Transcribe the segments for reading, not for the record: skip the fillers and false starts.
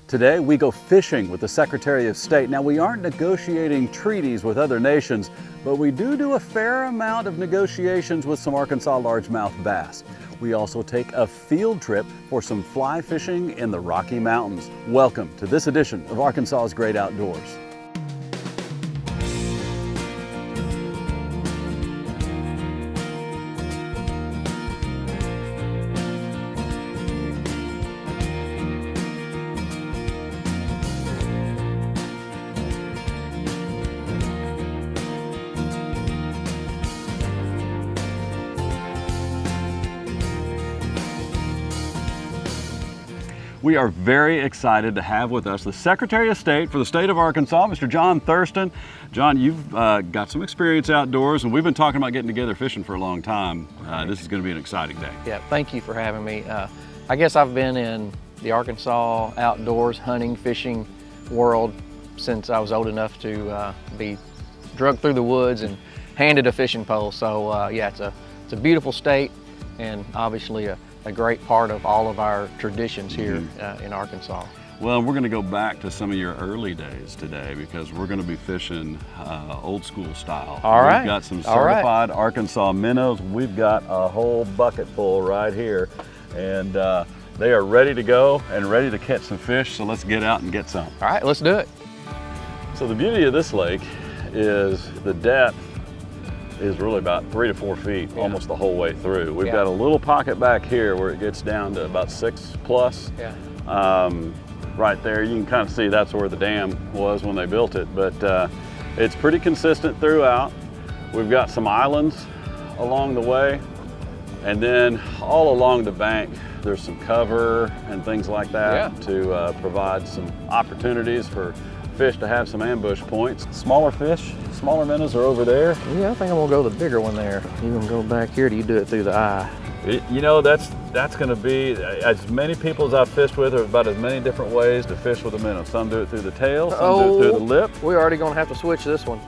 Today, we go fishing with the Secretary of State. Now, we aren't negotiating treaties with other nations, but we do a fair amount of negotiations with some Arkansas largemouth bass. We also take a field trip for some fly fishing in the Rocky Mountains. Welcome to this edition of Arkansas's Great Outdoors. We are very excited to have with us the Secretary of State for the state of Arkansas, Mr. John Thurston. John, you've got some experience outdoors, and we've been talking about getting together fishing for a long time. This is going to be an exciting day. Yeah, thank you for having me. I guess I've been in the Arkansas outdoors hunting, fishing world since I was old enough to be drugged through the woods and handed a fishing pole. So yeah, it's a beautiful state, and obviously a great part of all of our traditions here in Arkansas. Well, we're going to go back to some of your early days today because we're going to be fishing old school style. All right. We've got some certified Arkansas minnows. We've got a whole bucket full right here, and they are ready to go and ready to catch some fish, so let's get out and get some. All right, let's do it. So the beauty of this lake is the depth is really about 3 to 4 feet almost the whole way through. We've got a little pocket back here where it gets down to about 6+. Right there, you can kind of see that's where the dam was when they built it, but it's pretty consistent throughout. We've got some islands along the way, and then all along the bank there's some cover and things like that to provide some opportunities for fish to have some ambush points. Smaller fish, smaller minnows are over there. Yeah, I think I'm gonna go the bigger one there. You gonna go back here, or do you do it through the eye? You know, that's gonna be, as many people as I've fished with, are about as many different ways to fish with a minnow. Some do it through the tail, some do it through the lip. We're already gonna have to switch this one.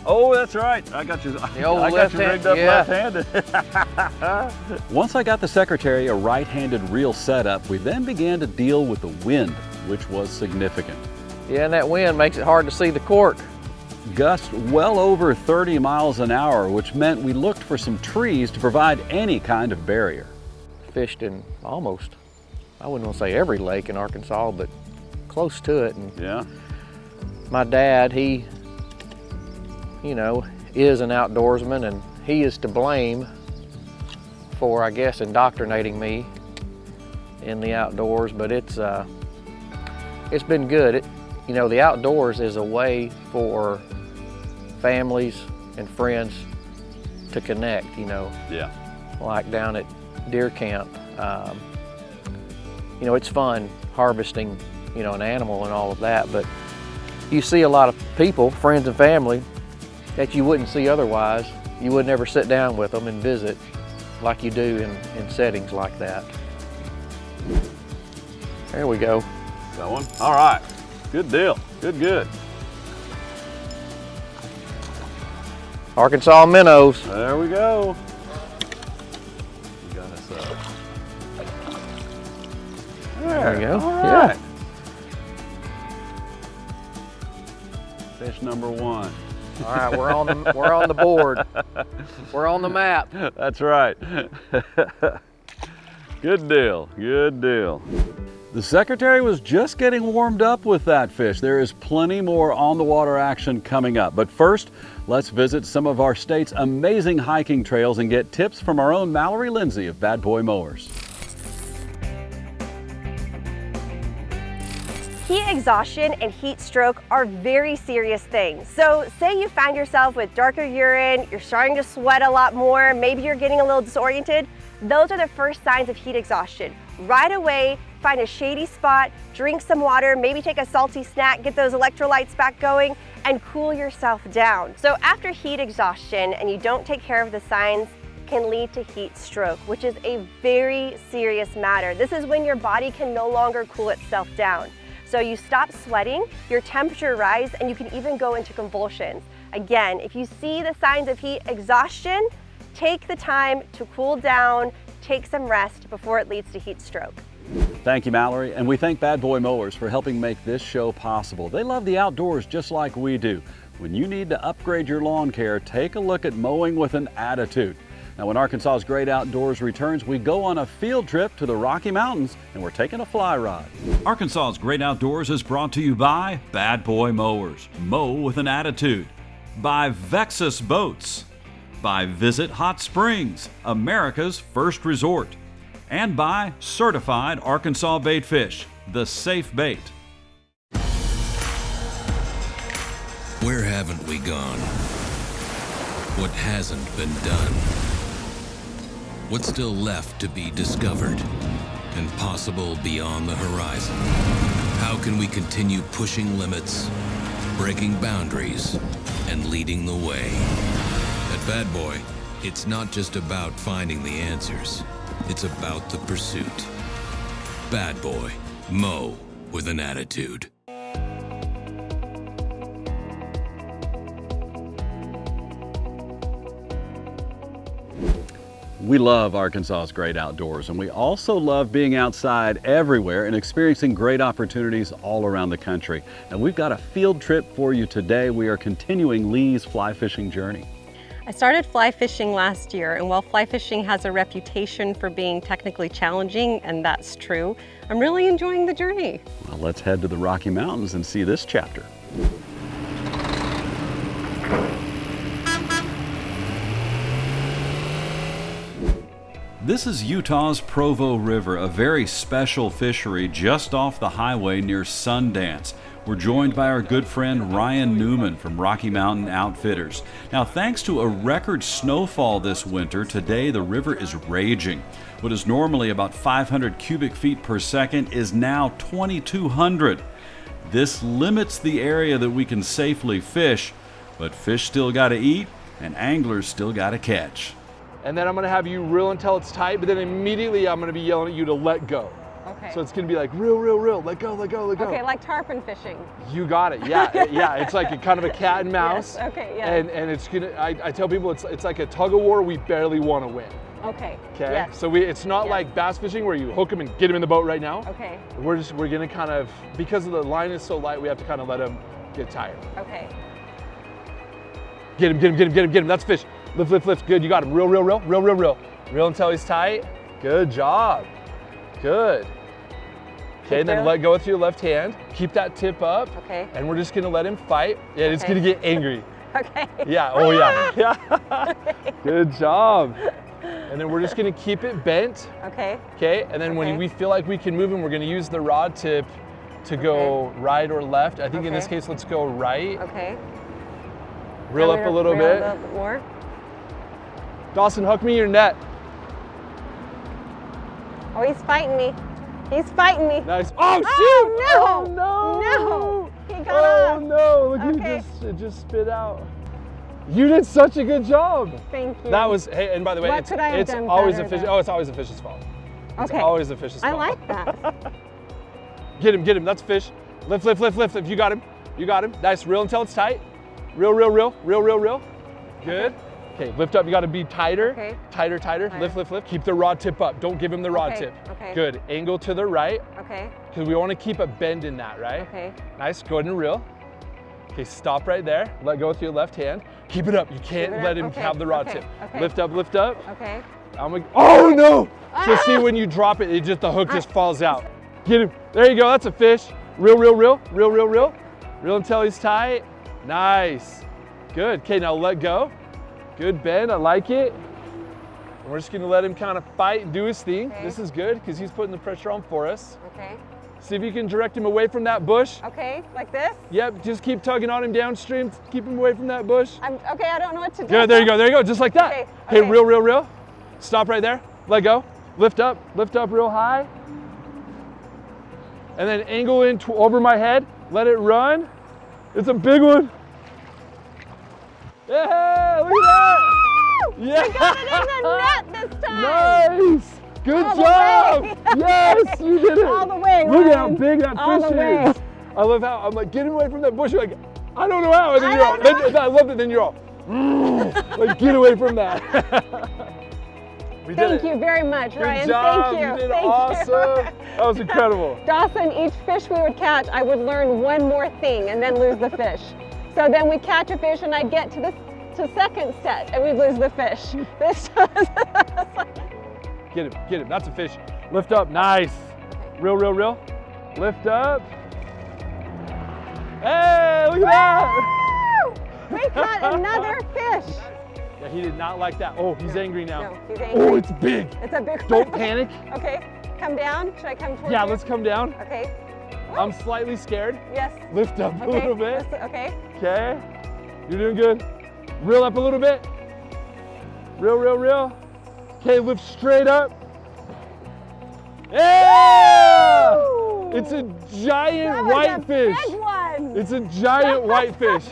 Oh, that's right. I got you. I got you rigged up left-handed. Once I got the Secretary a right-handed reel setup, we then began to deal with the wind, which was significant. Yeah, and that wind makes it hard to see the cork. Gusts well over 30 miles an hour, which meant we looked for some trees to provide any kind of barrier. Fished in almost, I wouldn't want to say every lake in Arkansas, but close to it. And my dad, he, you know, is an outdoorsman, and he is to blame for, I guess, indoctrinating me in the outdoors, but it's been good. You know, the outdoors is a way for families and friends to connect, you know. Yeah. Like down at deer camp, you know, it's fun harvesting, you know, an animal and all of that, but you see a lot of people, friends and family, that you wouldn't see otherwise. You would never sit down with them and visit like you do in settings like that. There we go. Got one? All right. Good deal. Good. Arkansas minnows. There we go. We got us There we go. All right. Fish number one. All right, we're on the board. We're on the map. That's right. Good deal. The Secretary was just getting warmed up with that fish. There is plenty more on the water action coming up. But first, let's visit some of our state's amazing hiking trails and get tips from our own Mallory Lindsay of Bad Boy Mowers. Heat exhaustion and heat stroke are very serious things. So say you found yourself with darker urine, you're starting to sweat a lot more, maybe you're getting a little disoriented. Those are the first signs of heat exhaustion. Right away, find a shady spot, drink some water, maybe take a salty snack, get those electrolytes back going, and cool yourself down. So after heat exhaustion and you don't take care of the signs, can lead to heat stroke, which is a very serious matter. This is when your body can no longer cool itself down. So you stop sweating, your temperature rises, and you can even go into convulsions. Again, if you see the signs of heat exhaustion, take the time to cool down, take some rest before it leads to heat stroke. Thank you, Mallory, and we thank Bad Boy Mowers for helping make this show possible. They love the outdoors just like we do. When you need to upgrade your lawn care, take a look at Mowing with an Attitude. Now, when Arkansas's Great Outdoors returns, we go on a field trip to the Rocky Mountains, and we're taking a fly rod. Arkansas's Great Outdoors is brought to you by Bad Boy Mowers, Mow with an Attitude, by Vexus Boats, by Visit Hot Springs, America's first resort, and by Certified Arkansas Bait Fish, the safe bait. Where haven't we gone? What hasn't been done? What's still left to be discovered and possible beyond the horizon? How can we continue pushing limits, breaking boundaries, and leading the way? At Bad Boy, it's not just about finding the answers. It's about the pursuit. Bad Boy, mow with an attitude. We love Arkansas's Great Outdoors, and we also love being outside everywhere and experiencing great opportunities all around the country. And we've got a field trip for you today. We are continuing Lee's fly fishing journey. I started fly fishing last year, and while fly fishing has a reputation for being technically challenging, and that's true, I'm really enjoying the journey. Well, let's head to the Rocky Mountains and see this chapter. This is Utah's Provo River, a very special fishery just off the highway near Sundance. We're joined by our good friend Ryan Newman from Rocky Mountain Outfitters. Now, thanks to a record snowfall this winter, today the river is raging. What is normally about 500 cubic feet per second is now 2,200. This limits the area that we can safely fish, but fish still gotta eat and anglers still gotta catch. And then I'm gonna have you reel until it's tight, but then immediately I'm gonna be yelling at you to let go. Okay. So it's gonna be like reel, reel, reel, let go, let go, let go. Okay, like tarpon fishing. You got it, yeah, yeah. It's like a kind of a cat and mouse. Yes. Okay, yeah. And it's gonna, I tell people it's like a tug of war we barely wanna win. Okay. Okay, Yes. so it's not like bass fishing where you hook them and get them in the boat right now. Okay. We're gonna kind of, because of the line is so light, we have to kind of let them get tired. Okay. Get him, get him, get him, get him, get him, that's fish. Lift, lift, lift, good, you got him. Reel, reel, reel, reel, reel, reel. Reel until he's tight. Good job, good. Okay, and then let go with your left hand. Keep that tip up. Okay. And we're just gonna let him fight. Yeah, it's gonna get angry. Okay. Yeah, oh yeah, yeah. Good job. And then we're just gonna keep it bent. Okay. Okay, and then when we feel like we can move him, we're gonna use the rod tip to go right or left. I think in this case, let's go right. Okay. Reel up a little bit. A little bit more. Dawson, hook me your net. Oh, he's fighting me. He's fighting me. Nice. Oh, shoot! Oh, no! Oh, no! No! He got Oh, off. no! Look, Okay. it just spit out. You did such a good job. Thank you. That was, hey, and by the way, What could I have it's done always better, a fish. though? Oh, it's always a fish's fault. It's Okay. always a fish's I fault. like that. Get him. That's fish. Lift, lift, lift, lift. If you got him, you got him. Nice. Reel until it's tight. Reel, reel, reel, reel, reel, reel. Good. Okay, lift up. You got to be tighter. Okay. Tighter, tighter. Lift, lift, lift. Keep the rod tip up. Don't give him the rod Okay, tip. okay. Good. Angle to the right. Okay. Because we want to keep a bend in that, right? Okay. Nice. Go ahead and reel. Okay, stop right there. Let go with your left hand. Keep it up. You can't it let up. him Okay, have the rod okay, tip. okay. Lift up, lift up. Okay. Oh no! So see, when you drop it, the hook just falls out. Get him. There you go. That's a fish. Reel, reel, reel, reel, reel, reel. Reel until he's tight. Nice. Good. Okay, now let go. Good bend. I like it. And we're just gonna let him kind of fight and do his thing. Okay. This is good because he's putting the pressure on for us. Okay. See if you can direct him away from that bush. Okay. Like this? Yep, just keep tugging on him downstream. Keep him away from that bush. Okay. I don't know what to do. Good, there you go, there you go, just like that. Okay, Okay, okay. reel, reel, reel. Stop right there, let go. Lift up real high. And then angle in over my head, let it run. It's a big one. Yeah, look at that. Yeah. I got it in the net this time. Nice. Good All the job. way. Yes, you did it. All the way, Look at how Ryan. big that All fish the way. is. I love how I'm like, get away from that bush. You're like, I don't know how. And then I you're all, don't know. I love it. Then you're all, like, get away from that. We did Thank it. you very much, Good Ryan. job. Thank you. You did Thank awesome. you. That was incredible. Dawson, each fish we would catch, I would learn one more thing and then lose the fish. So then we catch a fish and I'd get to the second set and we'd lose the fish. This was Get him. That's a fish. Lift up. Nice. Reel. Lift up. Hey, look at that. we caught another fish. Yeah, he did not like that. Oh, he's angry now. No, he's angry. Oh, it's big. It's a big one. Don't panic. Okay, come down. Should I come towards Yeah, you? let's come down. Okay. I'm slightly scared. Yes. Lift up a little bit. Okay. Okay. You're doing good. Reel up a little bit. Reel. Okay, lift straight up. Yeah! Woo! It's a giant That was a whitefish. big one. It's a giant whitefish.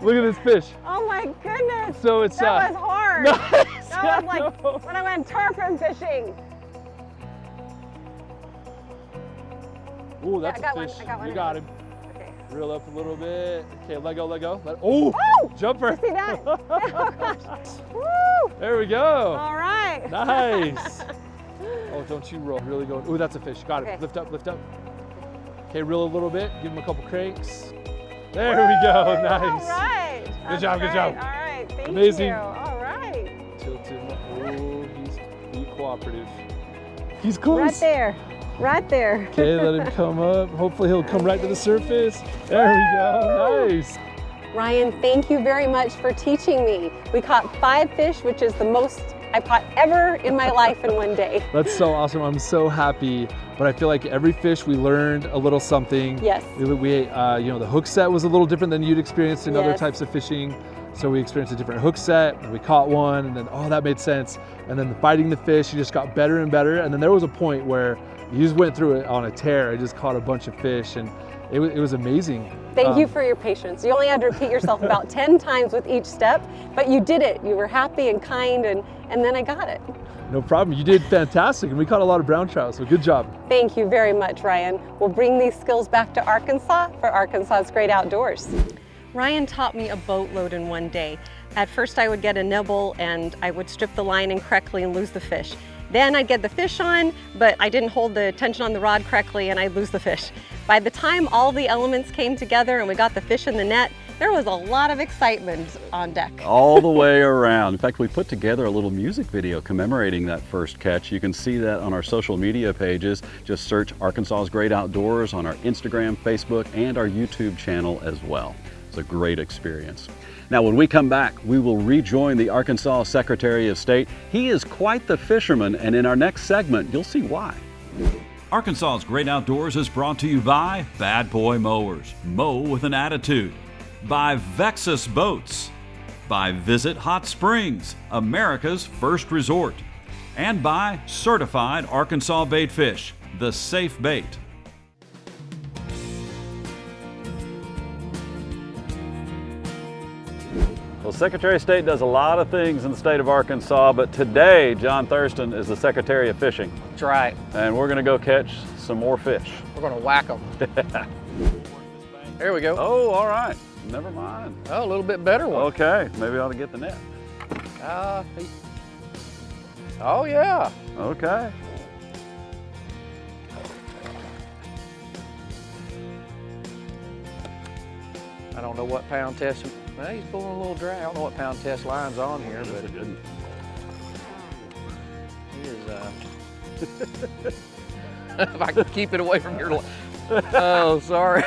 Look at this fish. Oh my goodness. So it's that was hard. Nice. That was like when I went tarpon fishing. Ooh, that's I got a one, fish. I got one, You I got got him. Okay. Reel up a little bit. Okay, let go. Oh, Woo! jumper. You see that? Oh gosh. Woo! There we go. All right. Nice. Oh, don't you roll. Really go. Ooh, that's a fish. Got it. Okay. Lift up. Okay, reel a little bit. Give him a couple cranks. There we go. Nice. All right. Good job. All right. Thank Amazing. you. All right. Tilt him. Oh, he's being cooperative. He's close. Right there. Okay, let him come up. Hopefully he'll come right to the surface. There we go. Nice. Ryan, thank you very much for teaching me. We caught 5 fish, which is the most I've caught ever in my life in one day. That's so awesome. I'm so happy. But I feel like every fish we learned a little something. Yes. We the hook set was a little different than you'd experienced in other Yes. types of fishing. So we experienced a different hook set and we caught one and then, oh, that made sense. And then biting the fish, you just got better and better. And then there was a point where you just went through it on a tear. I just caught a bunch of fish and it was amazing. Thank you for your patience. You only had to repeat yourself about 10 times with each step, but you did it. You were happy and kind, and then I got it. No problem. You did fantastic. And we caught a lot of brown trout, so good job. Thank you very much, Ryan. We'll bring these skills back to Arkansas for Arkansas's Great Outdoors. Ryan taught me a boatload in one day. At first I would get a nibble and I would strip the line incorrectly and lose the fish. Then I'd get the fish on, but I didn't hold the tension on the rod correctly and I'd lose the fish. By the time all the elements came together and we got the fish in the net, there was a lot of excitement on deck. All the way around. In fact, we put together a little music video commemorating that first catch. You can see that on our social media pages. Just search Arkansas's Great Outdoors on our Instagram, Facebook, and our YouTube channel as well. It's a great experience. Now, when we come back, we will rejoin the Arkansas Secretary of State. He is quite the fisherman, and in our next segment, you'll see why. Arkansas's Great Outdoors is brought to you by Bad Boy Mowers, mow with an attitude. By Vexus Boats. By Visit Hot Springs, America's first resort. And by Certified Arkansas Bait Fish, the safe bait. Well, Secretary of State does a lot of things in the state of Arkansas, but today, John Thurston is the Secretary of Fishing. That's right. And we're gonna go catch some more fish. We're gonna whack them. There we go. Oh, all right. Never mind. Oh, a little bit better one. Okay, maybe I ought to get the net. Oh yeah. Okay. I don't know what pound test. Well, he's pulling a little dry. I don't know what pound test line's on here, That's but a good one. he is. If I can keep it away from your. Oh, sorry.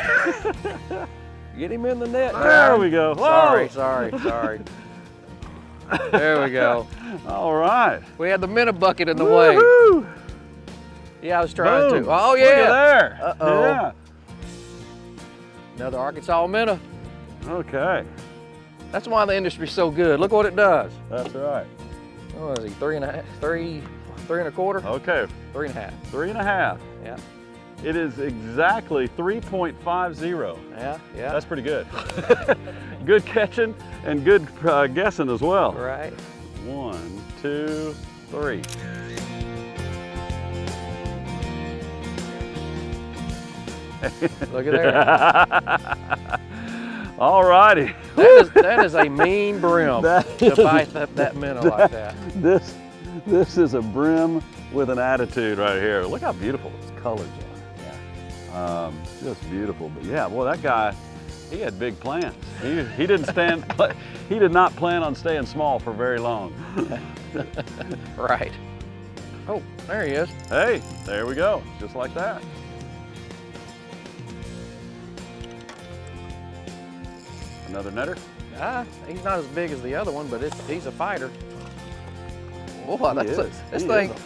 Get him in the net. There we go. Whoa. Sorry. There we go. All right. We had the minnow bucket in the way. Woo-hoo. Yeah, I was trying Boom. to. Oh Look yeah. at there. Uh-oh. Yeah. Another Arkansas minnow. Okay. That's why the industry's so good. Look what it does. That's right. What is he? 3.5? 3 3.25? Okay. 3.5. 3.5. Yeah. It is exactly 3.50. Yeah. That's pretty good. Good catching and good guessing as well. Right. 1, 2, 3. Look at there. All righty. That is a mean brim That to is- bite that minnow like that. This is a brim with an attitude right here. Look how beautiful its colors are. Just beautiful. But yeah, well, that guy, he had big plans. He did not plan on staying small for very long. Right. Oh, there he is. Hey, there we go, just like that. Another netter? He's not as big as the other one, but he's a fighter. Boy,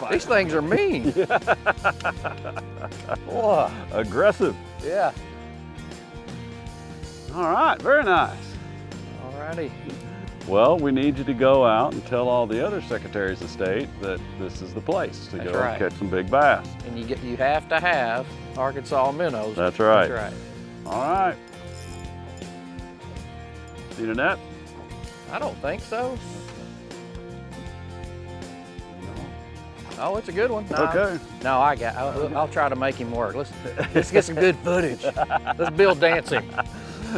these things are mean. Boy. Aggressive. Yeah. All right, very nice. All righty. Well, we need you to go out and tell all the other secretaries of state that this is the place to go and catch some big bass. And you have to have Arkansas minnows. That's right. That's right. All right. Need a net? I don't think so. Oh, it's a good one. No, okay. No, I'll try to make him work. Let's get some good footage. Let's Bill dance him.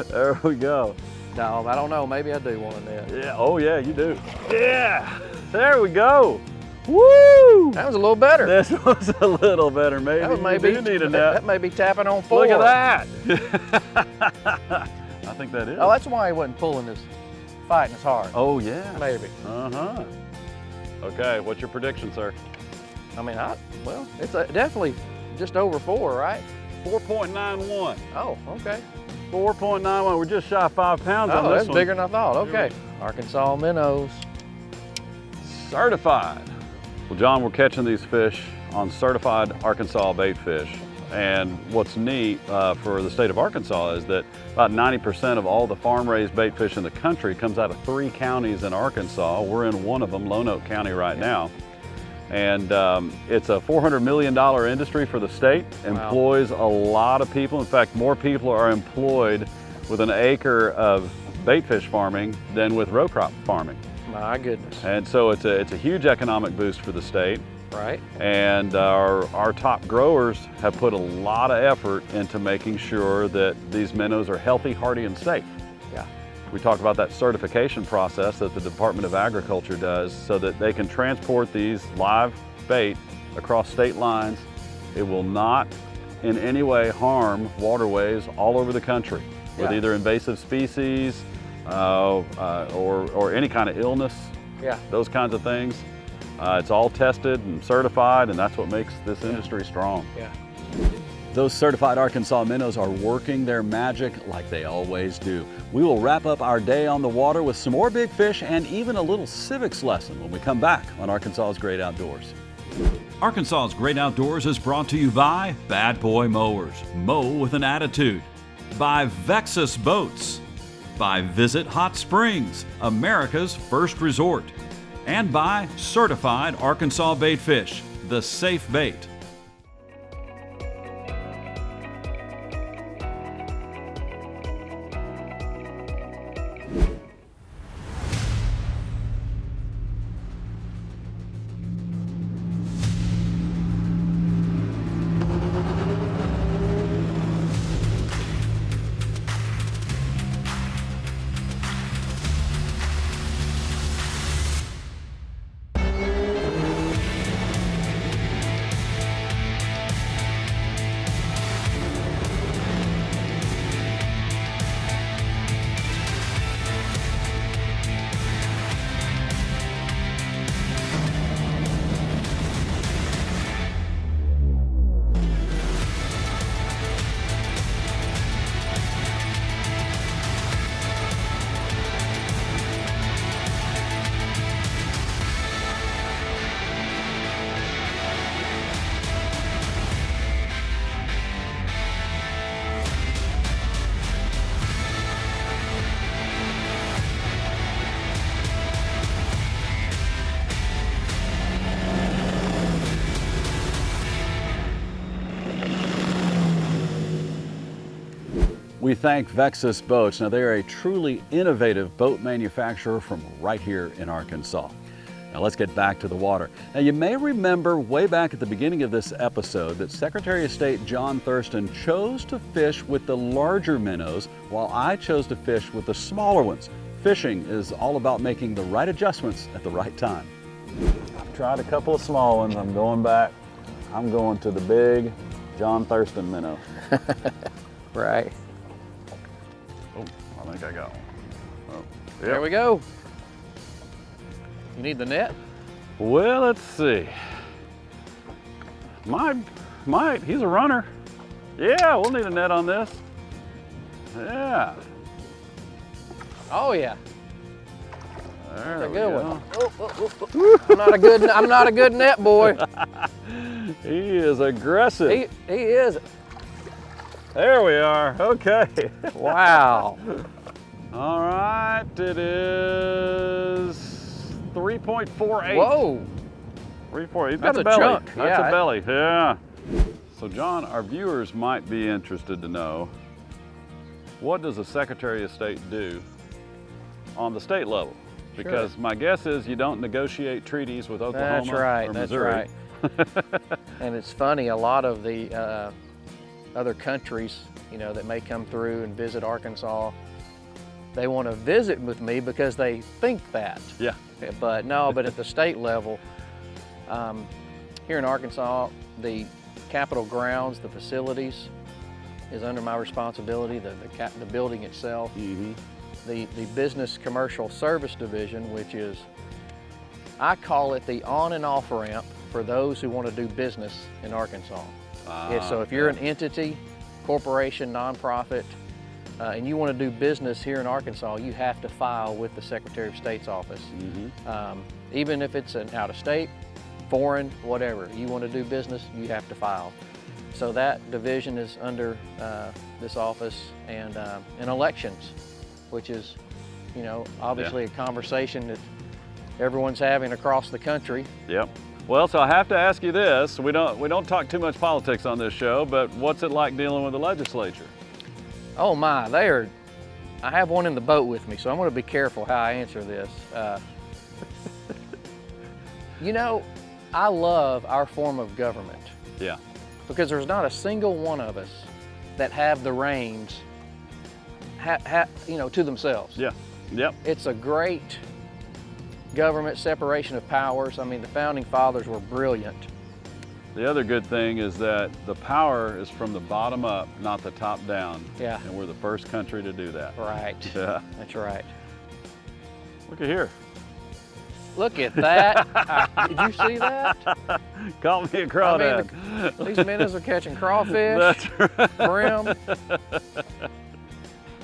There we go. No, I don't know. Maybe I do want a net. Yeah. Oh, yeah, you do. Yeah. There we go. Woo! That was a little better. This was a little better. Maybe that maybe you do need a net. That may be tapping on 4. Look at that. I think that is. Oh, that's why he wasn't fighting as hard. Oh, yeah. Maybe. Uh-huh. Okay, what's your prediction, sir? I mean, well, it's definitely just over 4, right? 4.91. Oh, okay. 4.91. We're just shy of 5 pounds on this that's one. bigger than I thought. Okay. Arkansas minnows. Certified. Well, John, we're catching these fish on certified Arkansas bait fish. And what's neat for the state of Arkansas is that about 90% of all the farm-raised bait fish in the country comes out of 3 counties in Arkansas. We're in one of them, Lonoke County right now. And it's a $400 million industry for the state, employs a lot of people. In fact, more people are employed with an acre of bait fish farming than with row crop farming. My goodness. And so it's a huge economic boost for the state. Right. And our top growers have put a lot of effort into making sure that these minnows are healthy, hardy, and safe. Yeah. We talked about that certification process that the Department of Agriculture does so that they can transport these live bait across state lines. It will not in any way harm waterways all over the country with either invasive species or any kind of illness, those kinds of things. It's all tested and certified, and that's what makes this industry strong. Yeah. Those certified Arkansas minnows are working their magic like they always do. We will wrap up our day on the water with some more big fish and even a little civics lesson when we come back on Arkansas's Great Outdoors. Arkansas's Great Outdoors is brought to you by Bad Boy Mowers, mow with an attitude, by Vexus Boats, by Visit Hot Springs, America's first resort, and by Certified Arkansas Bait Fish, the safe bait. We thank Vexus Boats. Now, they are a truly innovative boat manufacturer from right here in Arkansas. Now, let's get back to the water. Now, you may remember way back at the beginning of this episode that Secretary of State John Thurston chose to fish with the larger minnows while I chose to fish with the smaller ones. Fishing is all about making the right adjustments at the right time. I've tried a couple of small ones. I'm going back. I'm going to the big John Thurston minnow. Right. Oh, I think I got one. Oh, yep. There we go. You need the net? Well, let's see. Might, he's a runner. Yeah, we'll need a net on this. Yeah. Oh yeah. There That's a we good go. one. Oh. I'm not a good net boy. He is aggressive. He is. There we are. Okay. Wow. All right. It is 3.48. Whoa. 3.48. He's That's got a a belly. chunk. That's Yeah. a belly. Yeah. So, John, our viewers might be interested to know, what does the Secretary of State do on the state level? Because my guess is you don't negotiate treaties with Oklahoma That's right. or That's Missouri. right. And it's funny, a lot of the other countries, you know, that may come through and visit Arkansas, they want to visit with me because they think that. Yeah. But no, but at the state level, here in Arkansas, the Capitol grounds, the facilities, is under my responsibility, the building itself. Mm-hmm. The Business Commercial Service Division, which is, I call it the on and off ramp for those who want to do business in Arkansas. So if you're an entity, corporation, nonprofit, and you want to do business here in Arkansas, you have to file with the Secretary of State's office. Mm-hmm. Even if it's an out of state, foreign, whatever, you want to do business, you have to file. So that division is under this office, and elections, which is, you know, obviously a conversation that everyone's having across the country. Yep. Well, so I have to ask you this. We don't talk too much politics on this show, but what's it like dealing with the legislature? Oh my, I have one in the boat with me, so I'm going to be careful how I answer this. You know, I love our form of government. Yeah. Because there's not a single one of us that have the reins, you know, to themselves. Yeah. Yep. It's a great government separation of powers. I mean, the founding fathers were brilliant. The other good thing is that the power is from the bottom up, not the top down. Yeah. And we're the first country to do that. Right. Yeah. That's right. Look at here. Look at that. Did you see that? Caught me a I crawdad. mean, these minnows are catching crawfish, That's right. brim.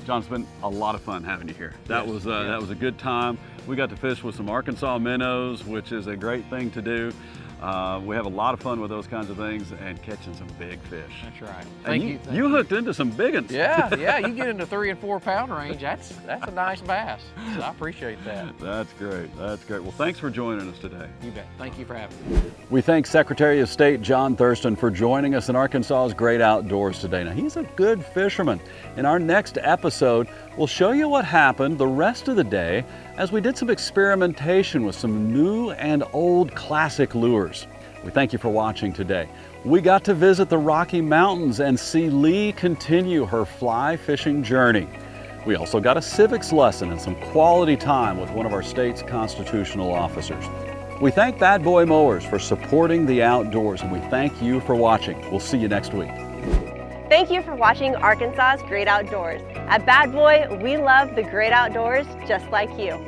John, it's been a lot of fun having you here. That Yes, that was a good time. We got to fish with some Arkansas minnows, which is a great thing to do. We have a lot of fun with those kinds of things and catching some big fish. That's right. And Thank you. You hooked into some big ones. Yeah, you get into 3 and 4 pound range. That's a nice bass. So I appreciate that. That's great. That's great. Well, thanks for joining us today. You bet. Thank you for having me. We thank Secretary of State John Thurston for joining us in Arkansas's Great Outdoors today. Now, he's a good fisherman. In our next episode, we'll show you what happened the rest of the day as we did some experimentation with some new and old classic lures. We thank you for watching today. We got to visit the Rocky Mountains and see Lee continue her fly fishing journey. We also got a civics lesson and some quality time with one of our state's constitutional officers. We thank Bad Boy Mowers for supporting the outdoors, and we thank you for watching. We'll see you next week. Thank you for watching Arkansas's Great Outdoors. At Bad Boy, we love the great outdoors just like you.